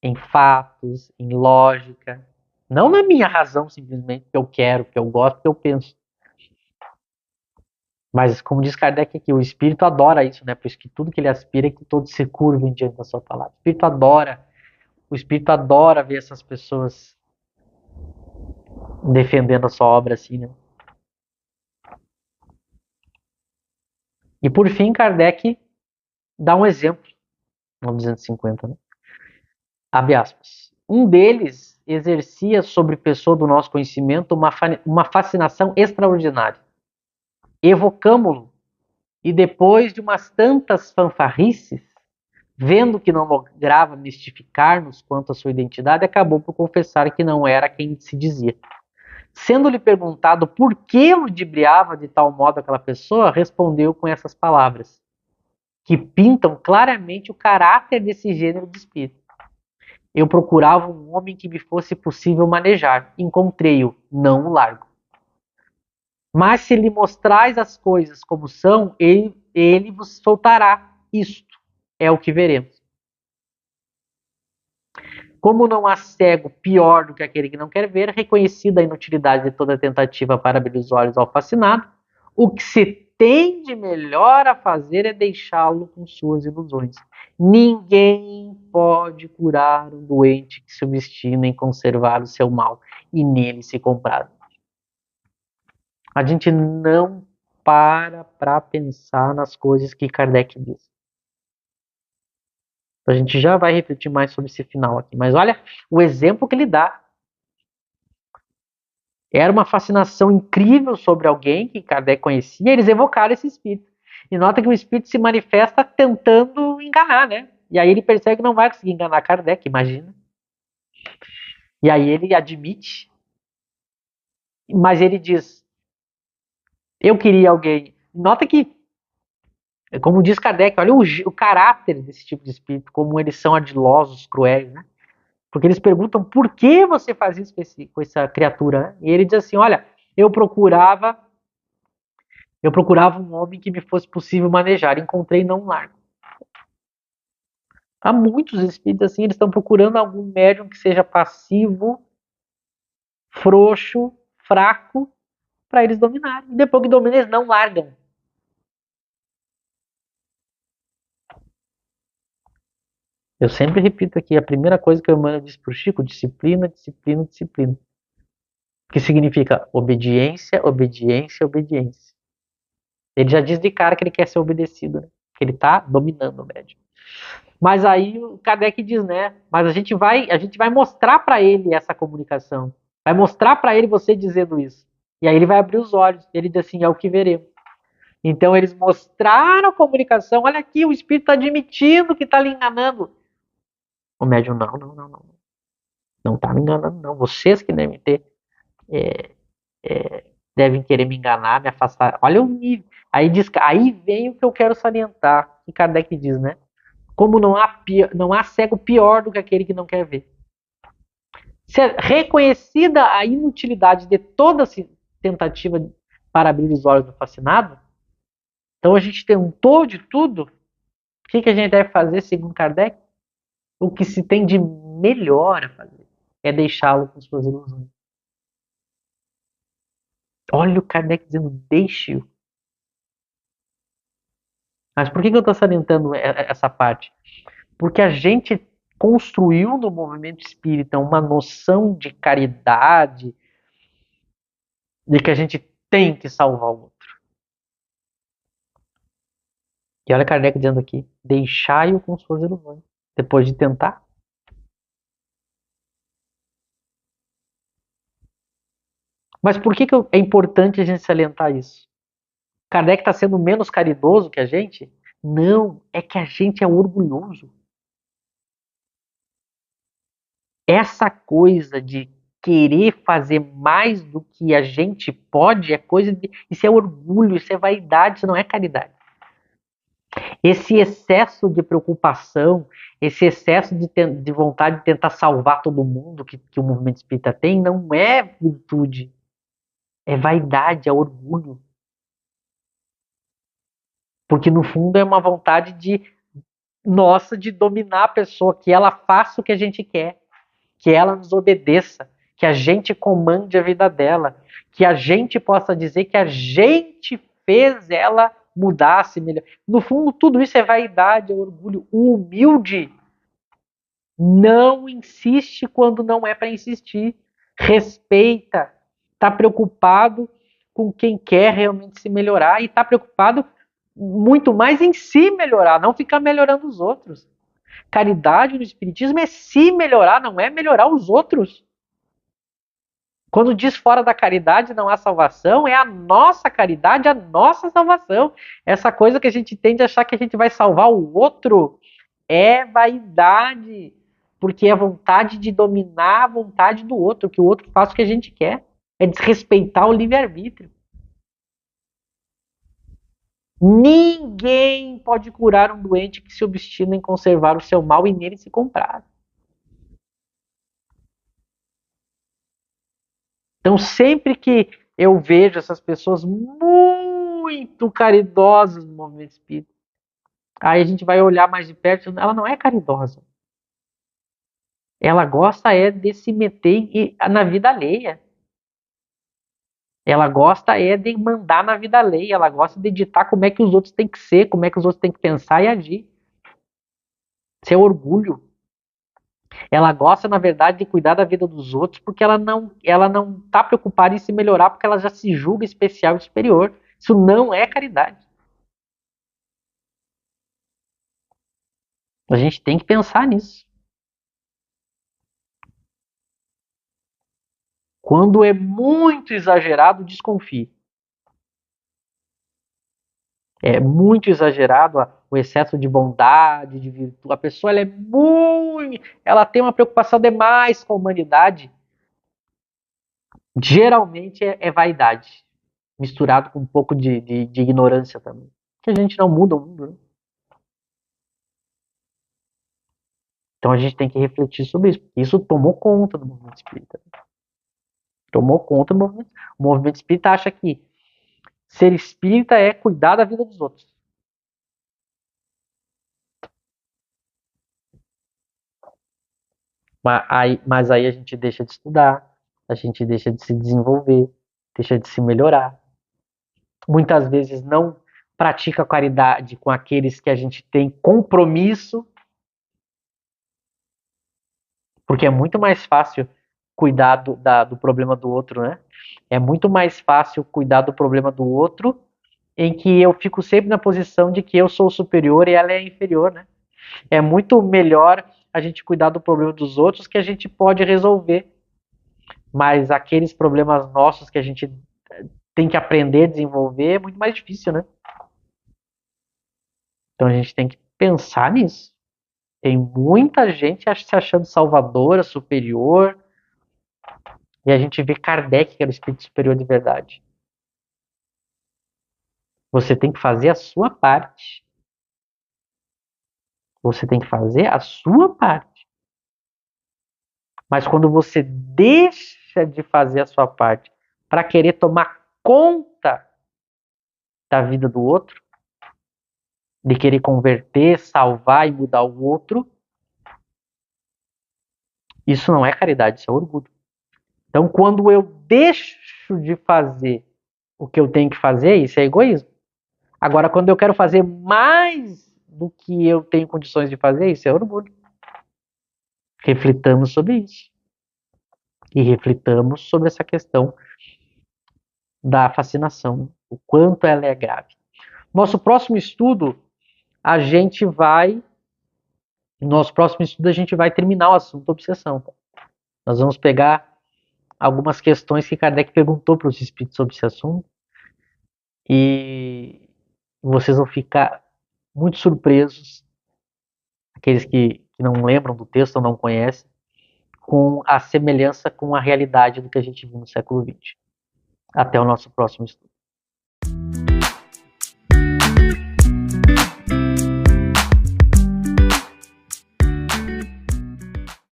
em fatos, em lógica, não na minha razão simplesmente que eu quero, que eu gosto, que eu penso. Mas como diz Kardec aqui, o espírito adora isso, né? Por isso que tudo que ele aspira é que todos se curvem diante da sua palavra. O espírito adora ver essas pessoas defendendo a sua obra assim, né? E por fim, Kardec dá um exemplo no 250, né? Abre aspas. Um deles exercia sobre pessoa do nosso conhecimento uma fascinação extraordinária. Evocamo-lo e depois de umas tantas fanfarrices, vendo que não lograva mistificar-nos quanto à sua identidade, acabou por confessar que não era quem se dizia. Sendo-lhe perguntado por que ludibriava de tal modo aquela pessoa, respondeu com essas palavras, que pintam claramente o caráter desse gênero de espírito. Eu procurava um homem que me fosse possível manejar. Encontrei-o, não o largo. Mas se lhe mostrais as coisas como são, ele vos soltará. Isto é o que veremos. Como não há cego pior do que aquele que não quer ver, reconhecida a inutilidade de toda tentativa para abrir os olhos ao fascinado, o que se tem de melhor a fazer é deixá-lo com suas ilusões. Ninguém pode curar um doente que se obstina em conservar o seu mal e nele se comprar. A gente não para pensar nas coisas que Kardec diz. A gente já vai refletir mais sobre esse final aqui. Mas olha o exemplo que ele dá. Era uma fascinação incrível sobre alguém que Kardec conhecia, e eles evocaram esse espírito. E nota que o espírito se manifesta tentando enganar, né? E aí ele percebe que não vai conseguir enganar Kardec, imagina. E aí ele admite, mas ele diz: eu queria alguém. Nota que, como diz Kardec, olha o caráter desse tipo de espírito, como eles são ardilosos, cruéis, né? Porque eles perguntam por que você faz isso com essa criatura, né? E ele diz assim: olha, eu procurava Eu procurava um homem que me fosse possível manejar. Encontrei não largo. Há muitos espíritos assim, eles estão procurando algum médium que seja passivo, frouxo, fraco, para eles dominarem. E depois que dominam, eles não largam. Eu sempre repito aqui, a primeira coisa que eu mando disse para o Chico, disciplina, disciplina, disciplina. Que significa obediência, obediência, obediência. Ele já diz de cara que ele quer ser obedecido, né? Que ele está dominando o médium. Mas aí o Kardec diz, né? Mas a gente vai mostrar para ele essa comunicação. Vai mostrar para ele você dizendo isso. E aí ele vai abrir os olhos. Ele diz assim, é o que veremos. Então eles mostraram a comunicação. Olha aqui, o espírito está admitindo que está lhe enganando. O médium, não, não, não, não. Não está me enganando, não. Vocês que devem ter, é, devem querer me enganar, me afastar. Olha o nível. Aí vem o que eu quero salientar. Que Kardec diz, né? Como não há cego pior do que aquele que não quer ver. Se é reconhecida a inutilidade de toda tentativa para abrir os olhos do fascinado, então a gente tentou de tudo, o que a gente deve fazer, segundo Kardec? O que se tem de melhor a fazer é deixá-lo com suas ilusões. Olha o Kardec dizendo, deixe-o. Mas por que eu estou salientando essa parte? Porque a gente construiu no movimento espírita uma noção de caridade, de que a gente tem que salvar o outro. E olha Kardec dizendo aqui, deixai-o com suas ilusões. Depois de tentar. Mas por que é importante a gente salientar isso? Kardec está sendo menos caridoso que a gente? Não, é que a gente é orgulhoso. Essa coisa de querer fazer mais do que a gente pode é coisa de. Isso é orgulho, isso é vaidade, isso não é caridade. Esse excesso de preocupação, esse excesso de vontade de tentar salvar todo mundo que o movimento espírita tem, não é virtude, é vaidade, é orgulho. Porque no fundo é uma vontade de nossa de dominar a pessoa, que ela faça o que a gente quer, que ela nos obedeça, que a gente comande a vida dela, que a gente possa dizer que a gente fez ela mudar, se melhor. No fundo, tudo isso é vaidade, é orgulho. O humilde não insiste quando não é para insistir. Respeita, está preocupado com quem quer realmente se melhorar e está preocupado muito mais em si melhorar, não ficar melhorando os outros. Caridade no Espiritismo é se melhorar, não é melhorar os outros. Quando diz fora da caridade não há salvação, é a nossa caridade, a nossa salvação. Essa coisa que a gente tende a achar que a gente vai salvar o outro é vaidade, porque é vontade de dominar a vontade do outro, que o outro faça o que a gente quer. É desrespeitar o livre-arbítrio. Ninguém pode curar um doente que se obstina em conservar o seu mal e nele se comprar. Então, sempre que eu vejo essas pessoas muito caridosas no movimento espírita, aí a gente vai olhar mais de perto, ela não é caridosa. Ela gosta é de se meter na vida alheia. Ela gosta é de mandar na vida alheia. Ela gosta de ditar como é que os outros têm que ser, como é que os outros têm que pensar e agir. Seu orgulho. Ela gosta, na verdade, de cuidar da vida dos outros porque ela não está preocupada em se melhorar porque ela já se julga especial e superior. Isso não é caridade. A gente tem que pensar nisso. Quando é muito exagerado, desconfie. É muito exagerado o excesso de bondade, de virtude. A pessoa ela tem uma preocupação demais com a humanidade. Geralmente é vaidade, misturado com um pouco de ignorância também. Que a gente não muda o mundo, né? Então a gente tem que refletir sobre isso. Isso tomou conta do movimento espírita. Tomou conta do movimento. O movimento espírita acha que ser espírita é cuidar da vida dos outros. Mas aí a gente deixa de estudar, a gente deixa de se desenvolver, deixa de se melhorar. Muitas vezes não pratica caridade com aqueles que a gente tem compromisso, porque é muito mais fácil cuidar do problema do outro, né? É muito mais fácil cuidar do problema do outro em que eu fico sempre na posição de que eu sou superior e ela é inferior, né? É muito melhor a gente cuidar do problema dos outros que a gente pode resolver. Mas aqueles problemas nossos que a gente tem que aprender a desenvolver é muito mais difícil, né? Então a gente tem que pensar nisso. Tem muita gente se achando salvadora, superior, e a gente vê Kardec, que era o espírito superior de verdade. Você tem que fazer a sua parte. Você tem que fazer a sua parte. Mas quando você deixa de fazer a sua parte para querer tomar conta da vida do outro, de querer converter, salvar e mudar o outro, isso não é caridade, isso é orgulho. Então, quando eu deixo de fazer o que eu tenho que fazer, isso é egoísmo. Agora, quando eu quero fazer mais do que eu tenho condições de fazer, isso é orgulho. Reflitamos sobre isso. E reflitamos sobre essa questão da fascinação, o quanto ela é grave. Nosso próximo estudo, a gente vai terminar o assunto da obsessão. Nós vamos pegar algumas questões que Kardec perguntou para os espíritos sobre esse assunto e vocês vão ficar muito surpresos, aqueles que não lembram do texto ou não conhecem, com a semelhança com a realidade do que a gente viu no século XX. Até o nosso próximo estudo.